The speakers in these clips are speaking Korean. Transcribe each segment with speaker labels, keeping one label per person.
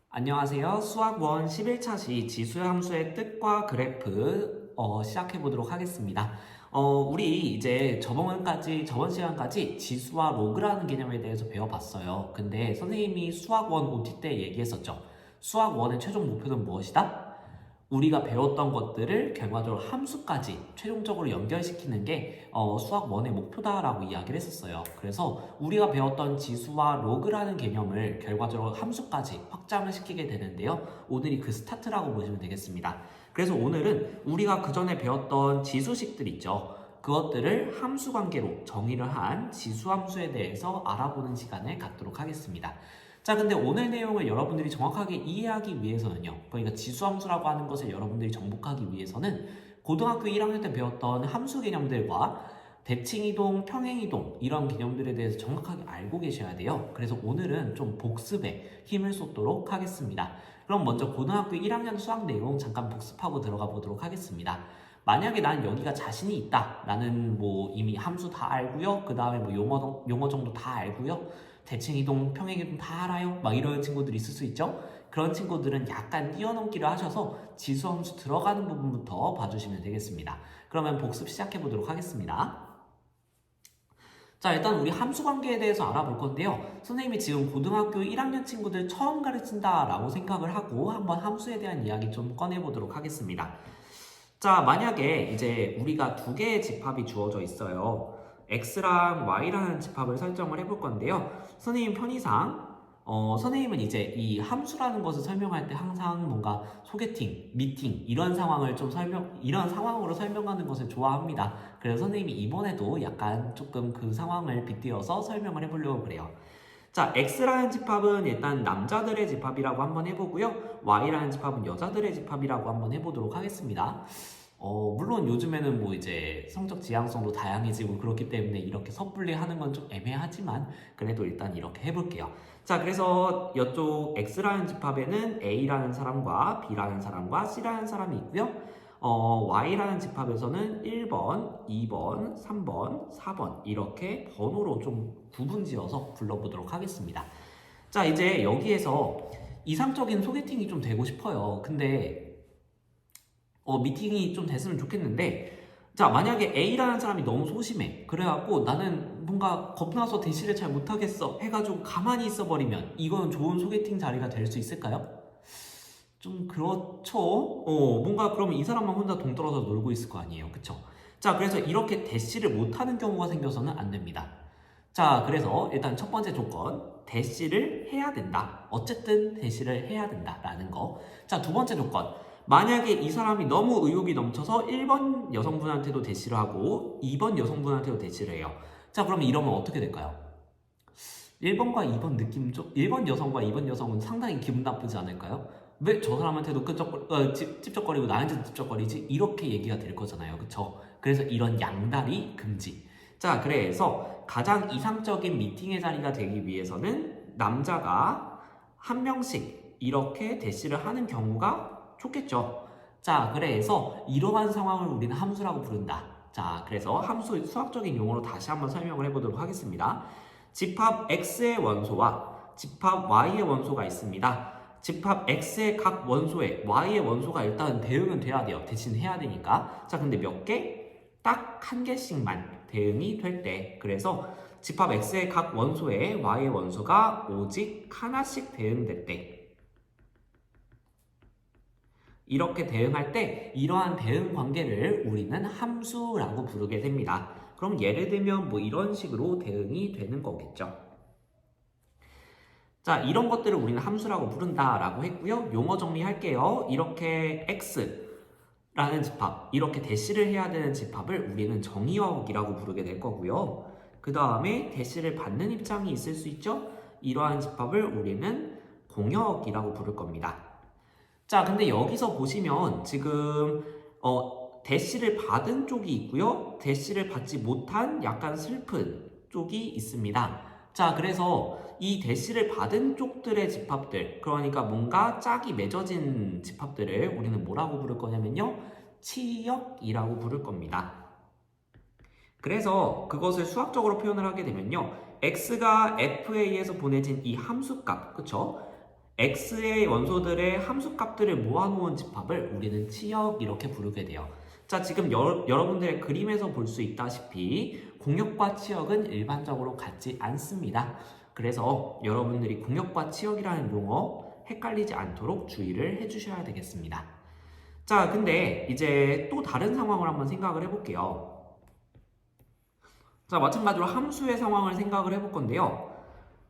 Speaker 1: 안녕하세요. 수학 원 11차 시 지수함수의 뜻과 그래프 시작해 보도록 하겠습니다. 우리 이제 저번 시간까지 지수와 로그라는 개념에 대해서 배워봤어요. 근데 선생님이 수학 원 OT 때 얘기했었죠. 수학 원의 최종 목표는 무엇이다? 우리가 배웠던 것들을 결과적으로 함수까지 최종적으로 연결시키는 게 수학 원의 목표다라고 이야기를 했었어요. 그래서 우리가 배웠던 지수와 로그라는 개념을 결과적으로 함수까지 확장을 시키게 되는데요. 오늘이 그 스타트라고 보시면 되겠습니다. 그래서 오늘은 우리가 그 전에 배웠던 지수식들 있죠. 그것들을 함수 관계로 정의를 한 지수함수에 대해서 알아보는 시간을 갖도록 하겠습니다. 자, 근데 오늘 내용을 여러분들이 정확하게 이해하기 위해서는요. 그러니까 지수함수라고 하는 것을 여러분들이 정복하기 위해서는 고등학교 1학년 때 배웠던 함수 개념들과 대칭이동, 평행이동 이런 개념들에 대해서 정확하게 알고 계셔야 돼요. 그래서 오늘은 좀 복습에 힘을 쏟도록 하겠습니다. 그럼 먼저 고등학교 1학년 수학 내용 잠깐 복습하고 들어가 보도록 하겠습니다. 만약에 난 여기가 자신이 있다. 나는 뭐 이미 함수 다 알고요. 그 다음에 뭐 용어 정도 다 알고요. 대칭이동, 평행이동 다 알아요. 막 이런 친구들이 있을 수 있죠. 그런 친구들은 약간 뛰어넘기를 하셔서 지수함수 들어가는 부분부터 봐주시면 되겠습니다. 그러면 복습 시작해 보도록 하겠습니다. 자, 일단 우리 함수 관계에 대해서 알아볼 건데요. 선생님이 지금 고등학교 1학년 친구들 처음 가르친다라고 생각을 하고 한번 함수에 대한 이야기 좀 꺼내보도록 하겠습니다. 자, 만약에 이제 우리가 두 개의 집합이 주어져 있어요. x랑 y라는 집합을 설정을 해볼 건데요. 선생님 편의상 선생님은 이제 이 함수라는 것을 설명할 때 항상 뭔가 소개팅, 미팅 이런 상황을 이런 상황으로 설명하는 것을 좋아합니다. 그래서 선생님이 이번에도 약간 조금 그 상황을 빗대어서 설명을 해보려고 그래요. 자, x라는 집합은 일단 남자들의 집합이라고 한번 해보고요. y라는 집합은 여자들의 집합이라고 한번 해보도록 하겠습니다. 물론 요즘에는 뭐 이제 성적 지향성도 다양해지고 그렇기 때문에 이렇게 섣불리 하는 건 좀 애매하지만 그래도 일단 이렇게 해볼게요. 자, 그래서 이쪽 X라는 집합에는 A라는 사람과 B라는 사람과 C라는 사람이 있고요. Y라는 집합에서는 1번, 2번, 3번, 4번 이렇게 번호로 좀 구분지어서 불러보도록 하겠습니다. 자, 이제 여기에서 이상적인 소개팅이 좀 되고 싶어요. 근데 미팅이 좀 됐으면 좋겠는데 자, 만약에 A라는 사람이 너무 소심해. 그래갖고 나는 뭔가 겁나서 대시를 잘 못하겠어 해가지고 가만히 있어버리면 이건 좋은 소개팅 자리가 될 수 있을까요? 좀 그렇죠. 뭔가 그러면 이 사람만 혼자 동떨어져 놀고 있을 거 아니에요. 그쵸? 자, 그래서 이렇게 대시를 못하는 경우가 생겨서는 안 됩니다. 자, 그래서 일단 첫 번째 조건, 대시를 해야 된다. 어쨌든 대시를 해야 된다라는 거. 자, 두 번째 조건. 만약에 이 사람이 너무 의욕이 넘쳐서 1번 여성분한테도 대시를 하고 2번 여성분한테도 대시를 해요. 자, 그러면 이러면 어떻게 될까요? 1번과 2번 느낌 좀 1번 여성과 2번 여성은 상당히 기분 나쁘지 않을까요? 왜 저 사람한테도 찝쩍거리고 나한테도 찝쩍거리지? 이렇게 얘기가 될 거잖아요. 그쵸? 그래서 이런 양다리 금지. 자, 그래서 가장 이상적인 미팅의 자리가 되기 위해서는 남자가 한 명씩 이렇게 대시를 하는 경우가 좋겠죠. 자, 그래서 이러한 상황을 우리는 함수라고 부른다. 자, 그래서 함수 수학적인 용어로 다시 한번 설명을 해보도록 하겠습니다. 집합 x의 원소와 집합 y의 원소가 있습니다. 집합 x의 각 원소에 y의 원소가 일단 대응은 돼야 돼요. 대신 해야 되니까. 자, 근데 몇 개? 딱 한 개씩만 대응이 될 때. 그래서 집합 x의 각 원소에 y의 원소가 오직 하나씩 대응될 때. 이렇게 대응할 때 이러한 대응 관계를 우리는 함수라고 부르게 됩니다. 그럼 예를 들면 뭐 이런 식으로 대응이 되는 거겠죠. 자, 이런 것들을 우리는 함수라고 부른다라고 했고요. 용어 정리할게요. 이렇게 x라는 집합, 이렇게 대시를 해야 되는 집합을 우리는 정의역이라고 부르게 될 거고요. 그 다음에 대시를 받는 입장이 있을 수 있죠. 이러한 집합을 우리는 공역이라고 부를 겁니다. 자, 근데 여기서 보시면 지금 대시를 받은 쪽이 있고요. 대시를 받지 못한 약간 슬픈 쪽이 있습니다. 자, 그래서 이 대시를 받은 쪽들의 집합들, 그러니까 뭔가 짝이 맺어진 집합들을 우리는 뭐라고 부를 거냐면요. 치역이라고 부를 겁니다. 그래서 그것을 수학적으로 표현을 하게 되면요. x가 fa에서 보내진 이 함수값, 그쵸? x의 원소들의 함수값들을 모아놓은 집합을 우리는 치역 이렇게 부르게 돼요. 자, 지금 여러분들의 그림에서 볼 수 있다시피 공역과 치역은 일반적으로 같지 않습니다. 그래서 여러분들이 공역과 치역이라는 용어 헷갈리지 않도록 주의를 해주셔야 되겠습니다. 자, 근데 이제 또 다른 상황을 한번 생각을 해볼게요. 자, 마찬가지로 함수의 상황을 생각을 해볼 건데요.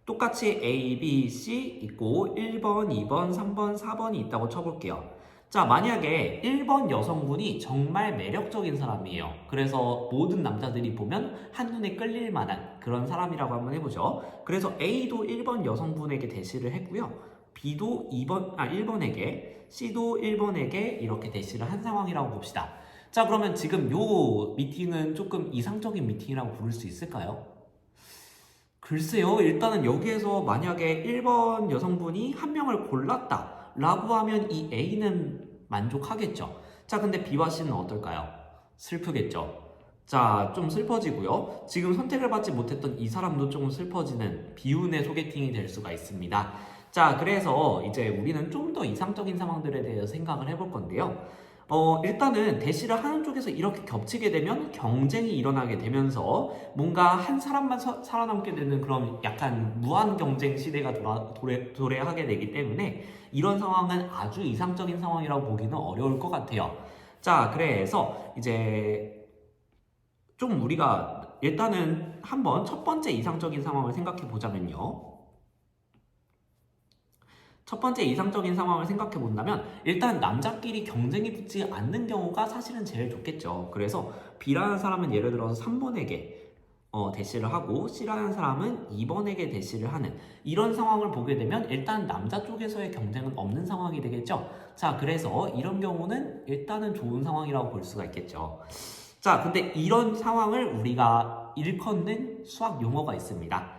Speaker 1: 똑같이 A, B, C 있고 1번, 2번, 3번, 4번이 있다고 쳐볼게요. 자, 만약에 1번 여성분이 정말 매력적인 사람이에요. 그래서 모든 남자들이 보면 한눈에 끌릴 만한 그런 사람이라고 한번 해보죠. 그래서 A도 1번 여성분에게 대시를 했고요. B도 1번에게, C도 1번에게 이렇게 대시를 한 상황이라고 봅시다. 자, 그러면 지금 요 미팅은 조금 이상적인 미팅이라고 부를 수 있을까요? 글쎄요, 일단은 여기에서 만약에 1번 여성분이 한 명을 골랐다 라고 하면 이 A는 만족하겠죠. 자, 근데 B와 C는 어떨까요? 슬프겠죠. 자, 좀 슬퍼지고요. 지금 선택을 받지 못했던 이 사람도 조금 슬퍼지는 비운의 소개팅이 될 수가 있습니다. 자, 그래서 이제 우리는 좀 더 이상적인 상황들에 대해서 생각을 해볼 건데요. 일단은 대시를 하는 쪽에서 이렇게 겹치게 되면 경쟁이 일어나게 되면서 뭔가 한 사람만 살아남게 되는 그런 약간 무한 경쟁 시대가 도래하게 되기 때문에 이런 상황은 아주 이상적인 상황이라고 보기는 어려울 것 같아요. 자, 그래서 이제 좀 우리가 일단은 한번 첫 번째 이상적인 상황을 생각해 보자면요. 첫 번째 이상적인 상황을 생각해 본다면 일단 남자끼리 경쟁이 붙지 않는 경우가 사실은 제일 좋겠죠. 그래서 B라는 사람은 예를 들어서 3번에게 대시를 하고 C라는 사람은 2번에게 대시를 하는 이런 상황을 보게 되면 일단 남자 쪽에서의 경쟁은 없는 상황이 되겠죠. 자, 그래서 이런 경우는 일단은 좋은 상황이라고 볼 수가 있겠죠. 자, 근데 이런 상황을 우리가 일컫는 수학 용어가 있습니다.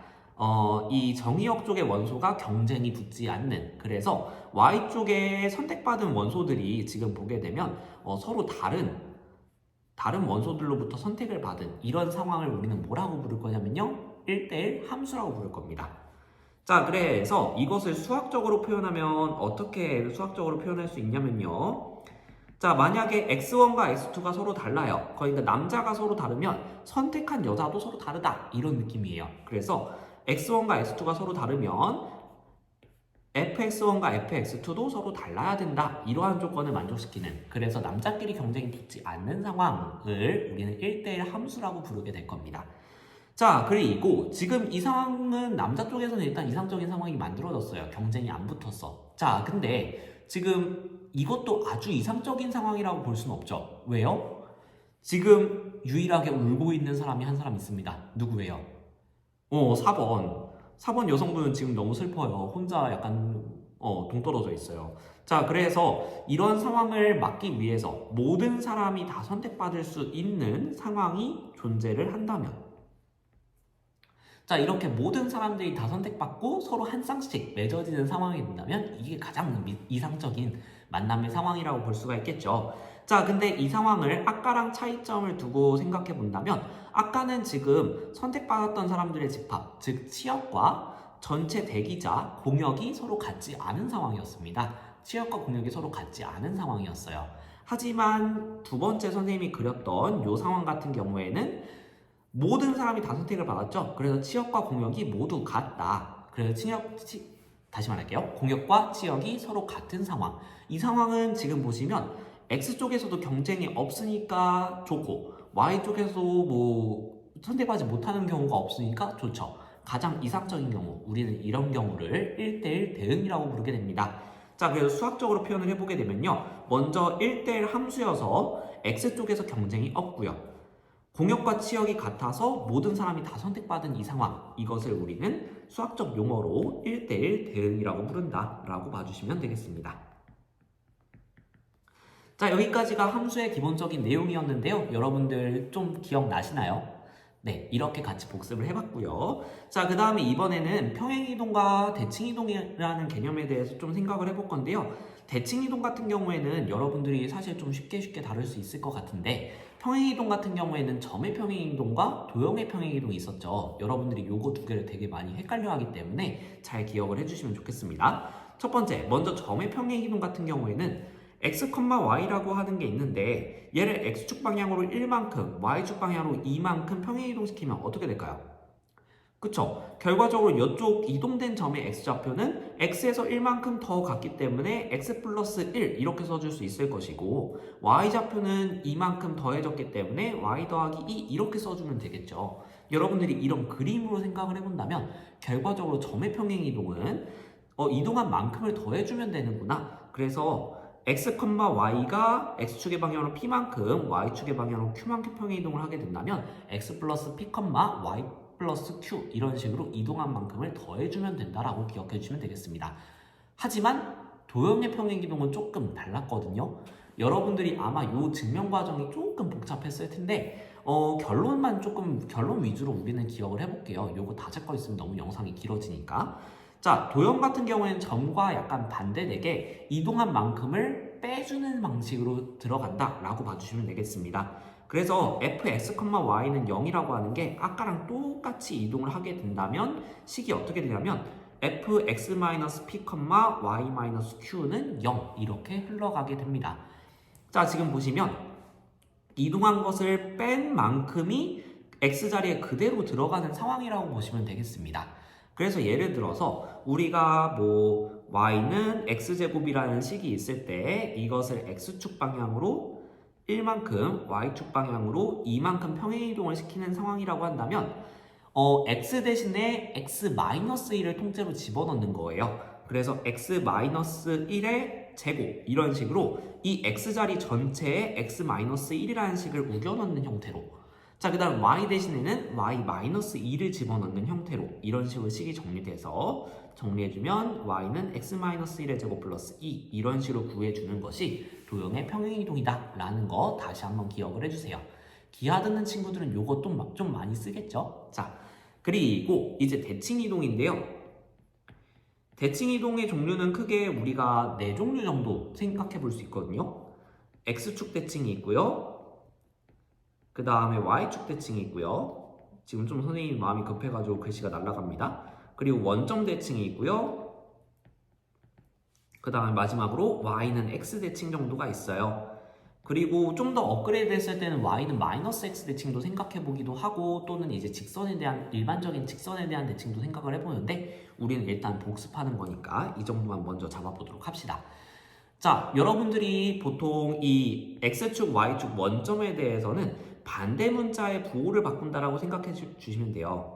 Speaker 1: 이 정의역 쪽의 원소가 경쟁이 붙지 않는, 그래서 Y쪽에 선택받은 원소들이 지금 보게 되면 서로 다른 원소들로부터 선택을 받은 이런 상황을 우리는 뭐라고 부를 거냐면요, 1대1 함수라고 부를 겁니다. 자, 그래서 이것을 수학적으로 표현하면 어떻게 수학적으로 표현할 수 있냐면요, 자, 만약에 X1과 X2가 서로 달라요. 그러니까 남자가 서로 다르면 선택한 여자도 서로 다르다, 이런 느낌이에요. 그래서 X1과 X2가 서로 다르면 fx1과 fx2도 서로 달라야 된다, 이러한 조건을 만족시키는, 그래서 남자끼리 경쟁이 붙지 않는 상황을 우리는 1대1 함수라고 부르게 될 겁니다. 자, 그리고 지금 이 상황은 남자 쪽에서는 일단 이상적인 상황이 만들어졌어요. 경쟁이 안 붙었어. 자, 근데 지금 이것도 아주 이상적인 상황이라고 볼 수는 없죠. 왜요? 지금 유일하게 울고 있는 사람이 한 사람 있습니다. 누구예요? 4번 여성분은 지금 너무 슬퍼요. 혼자 약간 동떨어져 있어요. 자, 그래서 이런 상황을 막기 위해서 모든 사람이 다 선택받을 수 있는 상황이 존재를 한다면, 자, 이렇게 모든 사람들이 다 선택받고 서로 한 쌍씩 맺어지는 상황이 된다면 이게 가장 이상적인 만남의 상황이라고 볼 수가 있겠죠. 자, 근데 이 상황을 아까랑 차이점을 두고 생각해 본다면, 아까는 지금 선택받았던 사람들의 집합, 즉 치역과 전체 대기자, 공역이 서로 같지 않은 상황이었습니다. 치역과 공역이 서로 같지 않은 상황이었어요. 하지만 두 번째 선생님이 그렸던 이 상황 같은 경우에는 모든 사람이 다 선택을 받았죠. 그래서 치역과 공역이 모두 같다. 그래서 다시 말할게요. 공역과 치역이 서로 같은 상황. 이 상황은 지금 보시면 X쪽에서도 경쟁이 없으니까 좋고, Y쪽에서도 뭐 선택하지 못하는 경우가 없으니까 좋죠. 가장 이상적인 경우, 우리는 이런 경우를 1대1 대응이라고 부르게 됩니다. 자, 그래서 수학적으로 표현을 해보게 되면요, 먼저 1대1 함수여서 X쪽에서 경쟁이 없고요, 공역과 치역이 같아서 모든 사람이 다 선택받은 이 상황, 이것을 우리는 수학적 용어로 1대1 대응이라고 부른다 라고 봐주시면 되겠습니다. 자, 여기까지가 함수의 기본적인 내용이었는데요. 여러분들 좀 기억나시나요? 네, 이렇게 같이 복습을 해봤고요. 자, 그 다음에 이번에는 평행이동과 대칭이동이라는 개념에 대해서 좀 생각을 해볼 건데요. 대칭이동 같은 경우에는 여러분들이 사실 좀 쉽게 다룰 수 있을 것 같은데, 평행이동 같은 경우에는 점의 평행이동과 도형의 평행이동이 있었죠. 여러분들이 요거 두 개를 되게 많이 헷갈려 하기 때문에 잘 기억을 해주시면 좋겠습니다. 첫 번째, 먼저 점의 평행이동 같은 경우에는 x, y라고 하는 게 있는데 얘를 x축 방향으로 1만큼, y축 방향으로 2만큼 평행이동시키면 어떻게 될까요? 그쵸? 결과적으로 이쪽 이동된 점의 x좌표는 x에서 1만큼 더 갔기 때문에 x 플러스 1 이렇게 써줄 수 있을 것이고 y좌표는 2만큼 더해졌기 때문에 y 더하기 2 이렇게 써주면 되겠죠. 여러분들이 이런 그림으로 생각을 해본다면 결과적으로 점의 평행이동은 이동한 만큼을 더해주면 되는구나. 그래서 x, y가 x축의 방향으로 p만큼 y축의 방향으로 q만큼 평행이동을 하게 된다면 x 플러스 p, y 플러스 q 이런 식으로 이동한 만큼을 더해주면 된다라고 기억해 주시면 되겠습니다. 하지만 도형의 평행이동은 조금 달랐거든요. 여러분들이 아마 이 증명 과정이 조금 복잡했을 텐데 결론 위주로 우리는 기억을 해볼게요. 요거 다 제 거 있으면 너무 영상이 길어지니까. 자, 도형 같은 경우에는 점과 약간 반대되게 이동한 만큼을 빼주는 방식으로 들어간다라고 봐주시면 되겠습니다. 그래서 fx, y는 0이라고 하는 게 아까랑 똑같이 이동을 하게 된다면 식이 어떻게 되냐면 fx-p, y-q는 0 이렇게 흘러가게 됩니다. 자, 지금 보시면 이동한 것을 뺀 만큼이 x자리에 그대로 들어가는 상황이라고 보시면 되겠습니다. 그래서 예를 들어서 우리가 y는 x제곱이라는 식이 있을 때 이것을 x축 방향으로 1만큼, y축 방향으로 2만큼 평행이동을 시키는 상황이라고 한다면 x 대신에 x-1을 통째로 집어넣는 거예요. 그래서 x-1의 제곱 이런 식으로 이 x자리 전체에 x-1이라는 식을 우겨넣는 형태로 자, 그 다음 y 대신에는 y-2를 집어넣는 형태로 이런 식으로 식이 정리돼서 정리해주면 y는 x-1의 제곱 플러스 2 이런 식으로 구해주는 것이 도형의 평행이동이다 라는 거 다시 한번 기억을 해주세요. 기하 듣는 친구들은 요거 좀 많이 쓰겠죠? 자, 그리고 이제 대칭이동인데요. 대칭이동의 종류는 크게 우리가 4종류 정도 생각해 볼 수 있거든요. x축 대칭이 있고요. 그 다음에 y축 대칭이 있고요. 지금 좀 선생님이 마음이 급해가지고 글씨가 날아갑니다. 그리고 원점 대칭이 있고요. 그 다음에 마지막으로 y는 x 대칭 정도가 있어요. 그리고 좀 더 업그레이드 했을 때는 y는 마이너스 x 대칭도 생각해 보기도 하고 또는 이제 직선에 대한 일반적인 직선에 대한 대칭도 생각을 해보는데 우리는 일단 복습하는 거니까 이 정도만 먼저 잡아보도록 합시다. 자, 여러분들이 보통 이 x축, y축 원점에 대해서는 반대 문자의 부호를 바꾼다라고 생각해 주시면 돼요.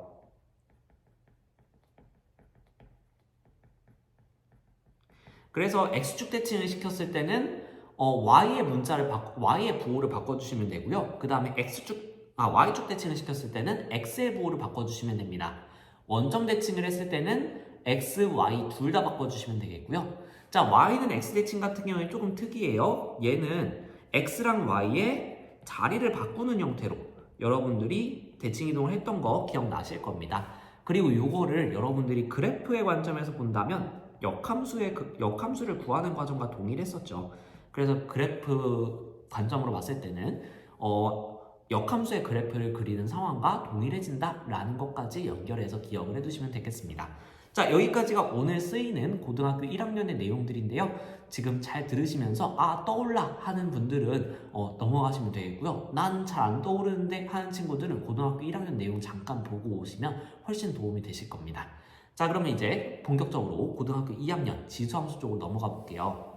Speaker 1: 그래서 x축 대칭을 시켰을 때는 y의 부호를 바꿔주시면 되고요. 그 다음에 y축 대칭을 시켰을 때는 x의 부호를 바꿔주시면 됩니다. 원점 대칭을 했을 때는 x, y 둘 다 바꿔주시면 되겠고요. 자, y는 x 대칭 같은 경우에 조금 특이해요. 얘는 x랑 y의 자리를 바꾸는 형태로 여러분들이 대칭 이동을 했던 거 기억나실 겁니다. 그리고 요거를 여러분들이 그래프의 관점에서 본다면 역함수를 구하는 과정과 동일했었죠. 그래서 그래프 관점으로 봤을 때는 역함수의 그래프를 그리는 상황과 동일해진다라는 것까지 연결해서 기억을 해두시면 되겠습니다. 자, 여기까지가 오늘 쓰이는 고등학교 1학년의 내용들인데요. 지금 잘 들으시면서 떠올라 하는 분들은 넘어가시면 되겠고요. 난 잘 안 떠오르는데 하는 친구들은 고등학교 1학년 내용 잠깐 보고 오시면 훨씬 도움이 되실 겁니다. 자, 그러면 이제 본격적으로 고등학교 2학년 지수함수 쪽으로 넘어가 볼게요.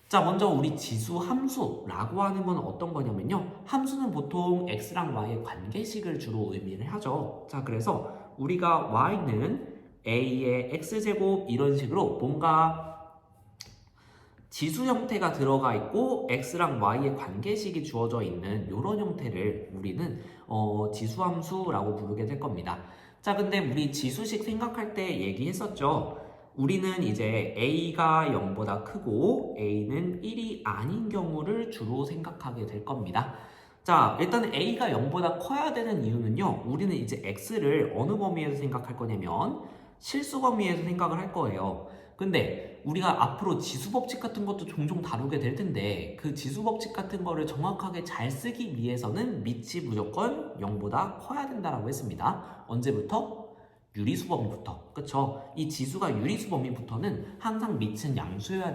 Speaker 1: 자, 먼저 우리 지수함수라고 하는 건 어떤 거냐면요. 함수는 보통 x랑 y의 관계식을 주로 의미를 하죠. 자, 그래서 우리가 y는 a의 x제곱 이런 식으로 뭔가 지수 형태가 들어가 있고 x랑 y의 관계식이 주어져 있는 이런 형태를 우리는 지수함수라고 부르게 될 겁니다. 자, 근데 우리 지수식 생각할 때 얘기했었죠. 우리는 이제 a가 0보다 크고 a는 1이 아닌 경우를 주로 생각하게 될 겁니다. 자, 일단 a가 0보다 커야 되는 이유는요. 우리는 이제 x를 어느 범위에서 생각할 거냐면 실수 범위에서 생각을 할 거예요. 근데 우리가 앞으로 지수법칙 같은 것도 종종 다루게 될 텐데 그 지수법칙 같은 거를 정확하게 잘 쓰기 위해서는 밑이 무조건 0보다 커야 된다라고 했습니다. 언제부터? 유리수 범위부터, 그쵸? 이 지수가 유리수 범위부터는 항상 밑은 양수여야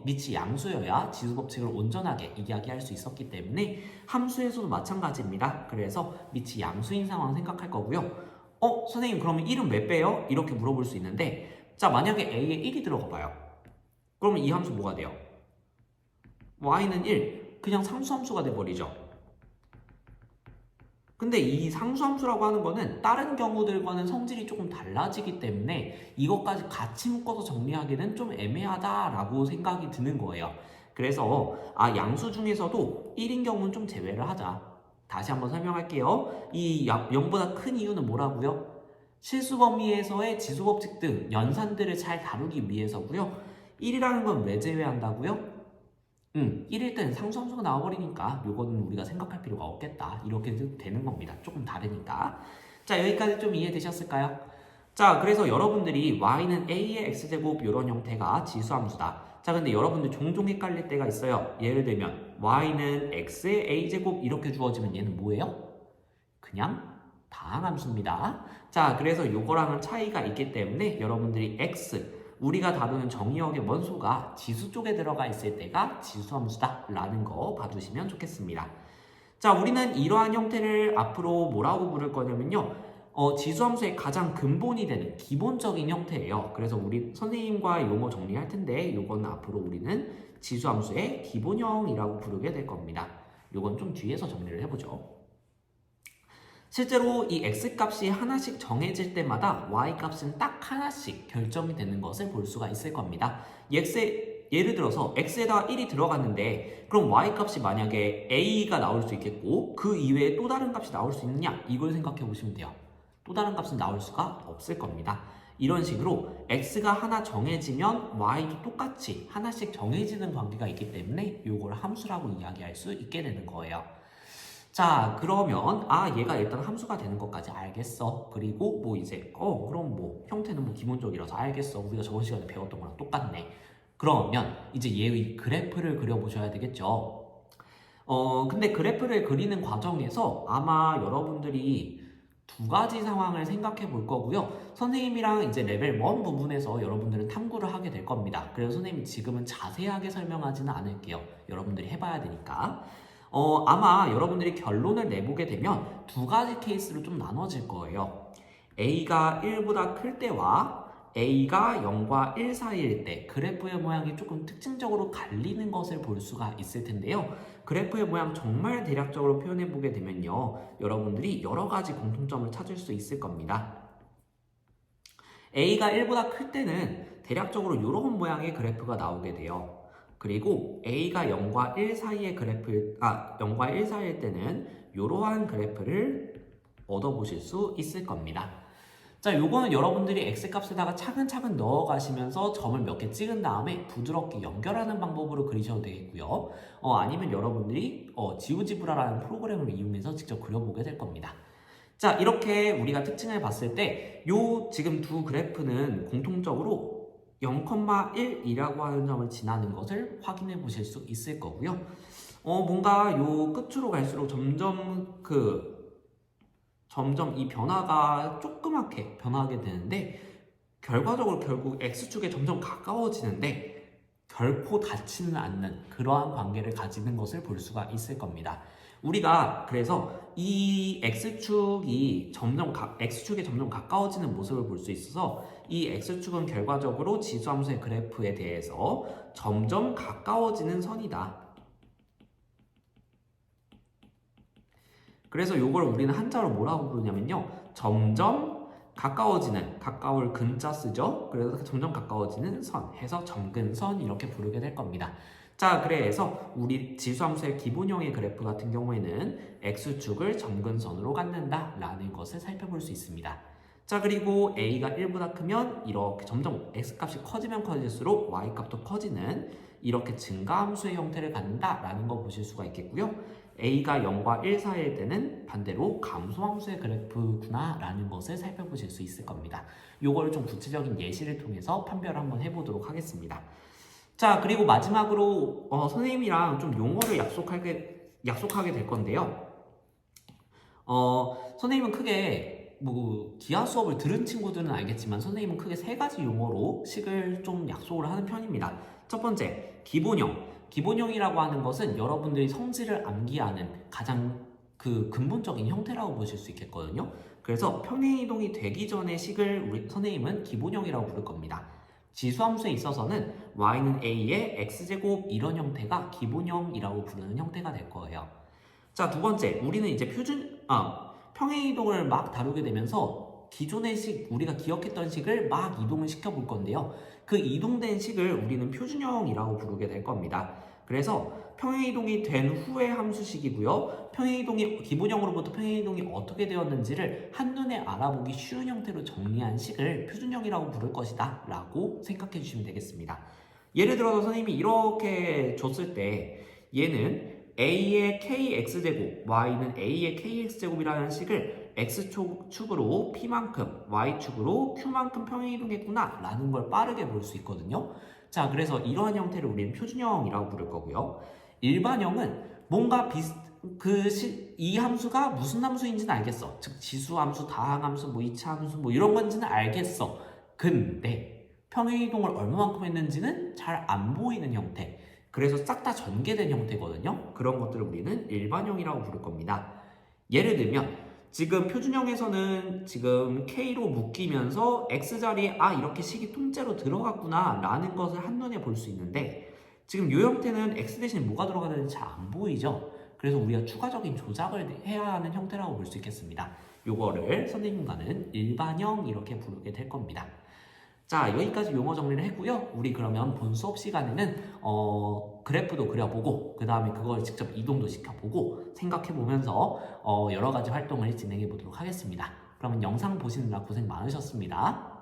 Speaker 1: 밑이 양수여야 지수 법칙을 온전하게 이야기할 수 있었기 때문에 함수에서도 마찬가지입니다. 그래서 밑이 양수인 상황 생각할 거고요. 선생님 그러면 1은 몇 배요? 이렇게 물어볼 수 있는데, 자 만약에 a에 1이 들어가 봐요. 그러면 이 함수 뭐가 돼요? y는 1, 그냥 상수함수가 돼버리죠. 근데 이 상수함수라고 하는 거는 다른 경우들과는 성질이 조금 달라지기 때문에 이것까지 같이 묶어서 정리하기는 좀 애매하다라고 생각이 드는 거예요. 그래서 양수 중에서도 1인 경우는 좀 제외를 하자. 다시 한번 설명할게요. 이 0보다 큰 이유는 뭐라고요? 실수 범위에서의 지수 법칙 등 연산들을 잘 다루기 위해서고요. 1이라는 건 왜 제외한다고요? 1일 때는 상수함수가 나와버리니까 요거는 우리가 생각할 필요가 없겠다. 이렇게 되는 겁니다. 조금 다르니까. 자, 여기까지 좀 이해되셨을까요? 자, 그래서 여러분들이 y는 a의 x제곱 이런 형태가 지수함수다. 자, 근데 여러분들 종종 헷갈릴 때가 있어요. 예를 들면 y는 x의 a제곱 이렇게 주어지면 얘는 뭐예요? 그냥 다항함수입니다. 자, 그래서 요거랑은 차이가 있기 때문에 여러분들이 x 우리가 다루는 정의역의 원소가 지수 쪽에 들어가 있을 때가 지수함수다 라는 거 봐두시면 좋겠습니다. 자, 우리는 이러한 형태를 앞으로 뭐라고 부를 거냐면요. 지수함수의 가장 근본이 되는 기본적인 형태예요. 그래서 우리 선생님과 용어 정리할 텐데 요거는 앞으로 우리는 지수함수의 기본형이라고 부르게 될 겁니다. 요건 좀 뒤에서 정리를 해보죠. 실제로 이 x값이 하나씩 정해질 때마다 y값은 딱 하나씩 결정이 되는 것을 볼 수가 있을 겁니다. 예를 들어서 x에다가 1이 들어갔는데 그럼 y값이 만약에 a가 나올 수 있겠고 그 이외에 또 다른 값이 나올 수 있느냐 이걸 생각해 보시면 돼요. 또 다른 값은 나올 수가 없을 겁니다. 이런 식으로 x가 하나 정해지면 y도 똑같이 하나씩 정해지는 관계가 있기 때문에 이걸 함수라고 이야기할 수 있게 되는 거예요. 자, 그러면 얘가 일단 함수가 되는 것까지 알겠어. 그리고 뭐 이제 그럼 뭐 형태는 뭐 기본적이라서 알겠어. 우리가 저번 시간에 배웠던 거랑 똑같네. 그러면 이제 얘의 그래프를 그려보셔야 되겠죠. 근데 그래프를 그리는 과정에서 아마 여러분들이 두 가지 상황을 생각해 볼 거고요. 선생님이랑 이제 레벨 1 부분에서 여러분들은 탐구를 하게 될 겁니다. 그래서 선생님이 지금은 자세하게 설명하지는 않을게요. 여러분들이 해봐야 되니까. 아마 여러분들이 결론을 내보게 되면 두 가지 케이스로 좀 나눠질 거예요. A가 1보다 클 때와 A가 0과 1 사이일 때 그래프의 모양이 조금 특징적으로 갈리는 것을 볼 수가 있을 텐데요. 그래프의 모양 정말 대략적으로 표현해 보게 되면요. 여러분들이 여러 가지 공통점을 찾을 수 있을 겁니다. A가 1보다 클 때는 대략적으로 이런 모양의 그래프가 나오게 돼요. 그리고 A가 0과 1 사이의 0과 1 사이일 때는 이러한 그래프를 얻어보실 수 있을 겁니다. 자, 요거는 여러분들이 x값에다가 차근차근 넣어가시면서 점을 몇 개 찍은 다음에 부드럽게 연결하는 방법으로 그리셔도 되겠고요. 아니면 여러분들이 지우지브라라는 프로그램을 이용해서 직접 그려보게 될 겁니다. 자, 이렇게 우리가 특징을 봤을 때 요 지금 두 그래프는 공통적으로 0,1이라고 하는 점을 지나는 것을 확인해 보실 수 있을 거고요. 뭔가 요 끝으로 갈수록 점점 이 변화가 조그맣게 변화하게 되는데 결과적으로 결국 X축에 점점 가까워지는데 결코 닿지는 않는 그러한 관계를 가지는 것을 볼 수가 있을 겁니다. 우리가 그래서 이 X축에 점점 가까워지는 모습을 볼 수 있어서 이 X축은 결과적으로 지수함수의 그래프에 대해서 점점 가까워지는 선이다. 그래서 이걸 우리는 한자로 뭐라고 부르냐면요. 점점 가까워지는, 가까울 근자 쓰죠. 그래서 점점 가까워지는 선 해서 점근선 이렇게 부르게 될 겁니다. 자, 그래서 우리 지수함수의 기본형의 그래프 같은 경우에는 X축을 점근선으로 갖는다 라는 것을 살펴볼 수 있습니다. 자, 그리고 A가 1보다 크면 이렇게 점점 X값이 커지면 커질수록 Y값도 커지는 이렇게 증가함수의 형태를 갖는다 라는 거 보실 수가 있겠고요. A가 0과 1 사이일 때는 반대로 감소함수의 그래프구나 라는 것을 살펴보실 수 있을 겁니다. 요걸 좀 구체적인 예시를 통해서 판별을 한번 해보도록 하겠습니다. 자, 그리고 마지막으로 선생님이랑 좀 용어를 약속하게 될 건데요. 선생님은 크게 뭐 기하 수업을 들은 친구들은 알겠지만 선생님은 크게 세 가지 용어로 식을 좀 약속을 하는 편입니다. 첫 번째, 기본형. 기본형이라고 하는 것은 여러분들이 성질을 암기하는 가장 그 근본적인 형태라고 보실 수 있겠거든요. 그래서 평행이동이 되기 전의 식을 우리 선생님은 기본형이라고 부를 겁니다. 지수함수에 있어서는 y는 a의 x제곱 이런 형태가 기본형이라고 부르는 형태가 될 거예요. 자, 두 번째, 우리는 이제 평행이동을 막 다루게 되면서 기존의 식, 우리가 기억했던 식을 막 이동을 시켜볼 건데요. 그 이동된 식을 우리는 표준형이라고 부르게 될 겁니다. 그래서 평행이동이 된 후의 함수식이고요. 기본형으로부터 평행이동이 어떻게 되었는지를 한눈에 알아보기 쉬운 형태로 정리한 식을 표준형이라고 부를 것이다 라고 생각해 주시면 되겠습니다. 예를 들어서 선생님이 이렇게 줬을 때 얘는 a의 kx제곱, y는 a의 kx제곱이라는 식을 x축으로 p만큼, y축으로 q만큼 평행이동했구나 라는 걸 빠르게 볼 수 있거든요. 자, 그래서 이러한 형태를 우리는 표준형이라고 부를 거고요. 일반형은 뭔가 이 함수가 무슨 함수인지는 알겠어. 즉 지수함수, 다항함수, 뭐 이차함수 뭐 이런 건지는 알겠어. 근데 평행이동을 얼마만큼 했는지는 잘 안 보이는 형태. 그래서 싹 다 전개된 형태거든요. 그런 것들을 우리는 일반형이라고 부를 겁니다. 예를 들면 지금 표준형에서는 지금 K로 묶이면서 X자리에 이렇게 식이 통째로 들어갔구나 라는 것을 한눈에 볼 수 있는데 지금 이 형태는 X 대신에 뭐가 들어가는지 잘 안 보이죠? 그래서 우리가 추가적인 조작을 해야 하는 형태라고 볼 수 있겠습니다. 요거를 선생님과는 일반형 이렇게 부르게 될 겁니다. 자, 여기까지 용어 정리를 했고요. 우리 그러면 본 수업 시간에는 그래프도 그려보고 그 다음에 그걸 직접 이동도 시켜보고 생각해보면서 여러 가지 활동을 진행해 보도록 하겠습니다. 그러면 영상 보시느라 고생 많으셨습니다.